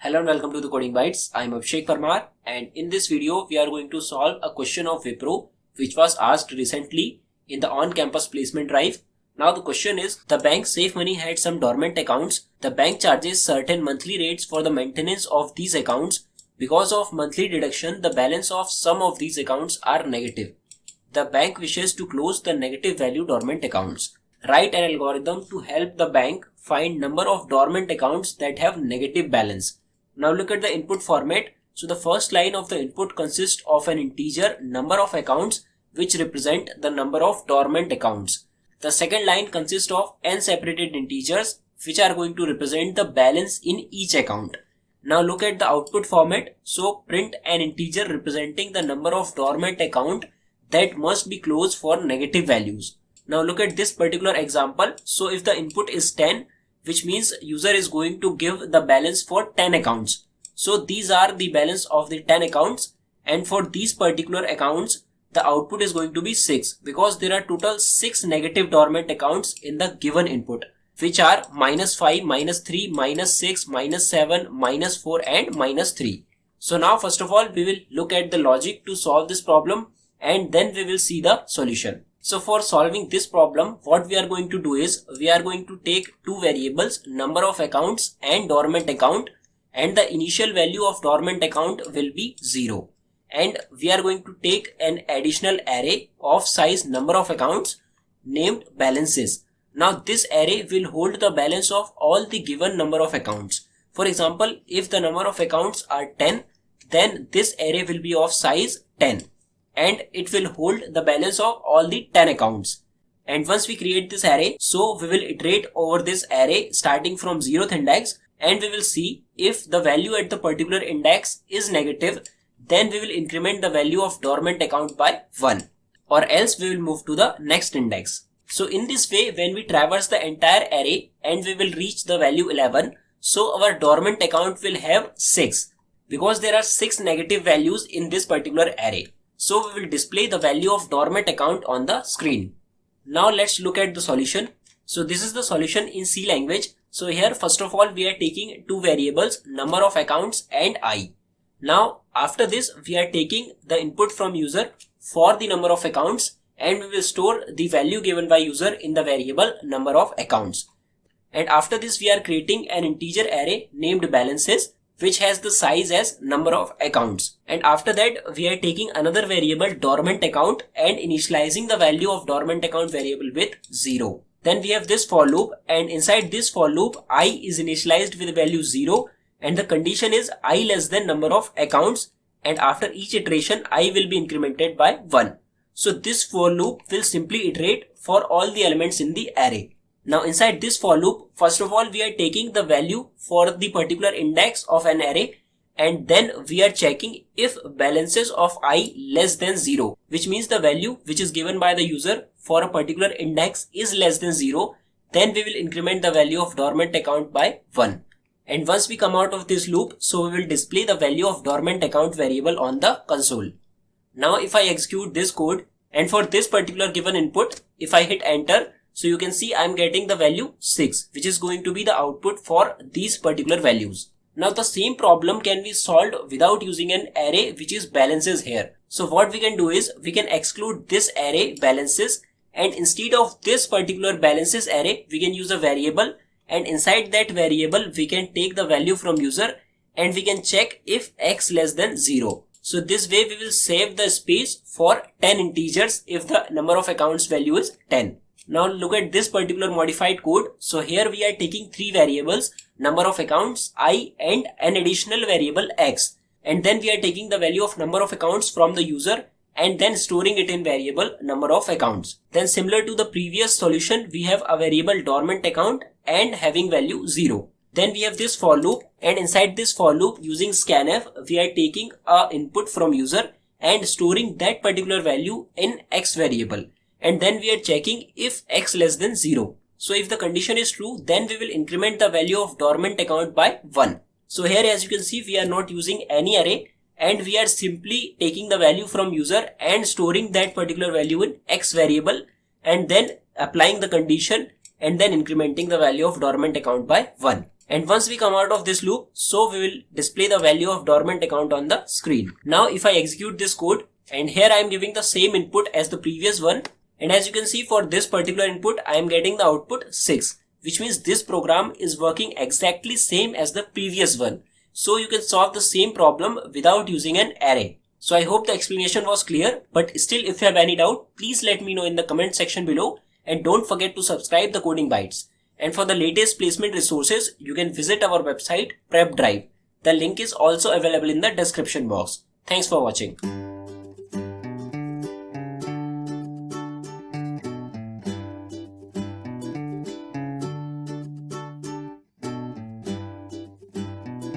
Hello and welcome to the Coding Bytes. I am Abhishek Parmar, and in this video we are going to solve a question of Wipro which was asked recently in the on-campus placement drive. Now the question is, the bank Safe Money had some dormant accounts. The bank charges certain monthly rates for the maintenance of these accounts. Because of monthly deduction, the balance of some of these accounts are negative. The bank wishes to close the negative value dormant accounts. Write an algorithm to help the bank find number of dormant accounts that have negative balance. Now look at the input format. So the first line of the input consists of an integer number of accounts which represent the number of dormant accounts. The second line consists of n separated integers which are going to represent the balance in each account. Now look at the output format. So print an integer representing the number of dormant account that must be closed for negative values. Now look at this particular example. So if the input is 10, which means user is going to give the balance for 10 accounts. So these are the balance of the 10 accounts, and for these particular accounts the output is going to be 6 because there are total 6 negative dormant accounts in the given input, which are -5, -3, -6, -7, -4 and -3. So now first of all we will look at the logic to solve this problem and then we will see the solution. So for solving this problem, what we are going to do is we are going to take two variables, number of accounts and dormant account, and the initial value of dormant account will be 0. And we are going to take an additional array of size number of accounts named balances. Now this array will hold the balance of all the given number of accounts. For example, if the number of accounts are 10, then this array will be of size 10. And it will hold the balance of all the 10 accounts. And once we create this array, so we will iterate over this array starting from 0th index, and we will see if the value at the particular index is negative, then we will increment the value of dormant account by 1, or else we will move to the next index. So in this way, when we traverse the entire array and we will reach the value 11, so our dormant account will have 6 because there are 6 negative values in this particular array. So we will display the value of dormant account on the screen. Now let's look at the solution. So this is the solution in C language. So here first of all we are taking two variables, number of accounts and I. Now after this we are taking the input from user for the number of accounts, and we will store the value given by user in the variable number of accounts. And after this we are creating an integer array named balances, which has the size as number of accounts. And after that we are taking another variable dormant account and initializing the value of dormant account variable with 0. Then we have this for loop, and inside this for loop I is initialized with value 0 and the condition is I less than number of accounts, and after each iteration I will be incremented by 1. So this for loop will simply iterate for all the elements in the array. Now inside this for loop, first of all we are taking the value for the particular index of an array, and then we are checking if balances of I less than 0, which means the value which is given by the user for a particular index is less than 0, then we will increment the value of dormant account by 1. And once we come out of this loop, so we will display the value of dormant account variable on the console. Now if I execute this code, and for this particular given input, if I hit enter, so you can see I'm getting the value 6, which is going to be the output for these particular values. Now the same problem can be solved without using an array which is balances here. So what we can do is we can exclude this array balances, and instead of this particular balances array we can use a variable, and inside that variable we can take the value from user and we can check if x less than 0. So this way we will save the space for 10 integers if the number of accounts value is 10. Now look at this particular modified code. So here we are taking three variables, number of accounts, I, and an additional variable x. And then we are taking the value of number of accounts from the user and then storing it in variable number of accounts. Then similar to the previous solution, we have a variable dormant account and having value 0. Then we have this for loop, and inside this for loop using scanf, we are taking a input from user and storing that particular value in x variable. And then we are checking if x less than 0. So if the condition is true, then we will increment the value of dormant account by 1. So here as you can see we are not using any array, and we are simply taking the value from user and storing that particular value in x variable and then applying the condition and then incrementing the value of dormant account by 1. And once we come out of this loop, so we will display the value of dormant account on the screen. Now if I execute this code, and here I am giving the same input as the previous one, and as you can see for this particular input I am getting the output 6, which means this program is working exactly same as the previous one. So you can solve the same problem without using an array. So I hope the explanation was clear, but still if you have any doubt, please let me know in the comment section below, and don't forget to subscribe the Coding Bytes. And for the latest placement resources, you can visit our website PrepDrive. The link is also available in the description box. Thanks for watching.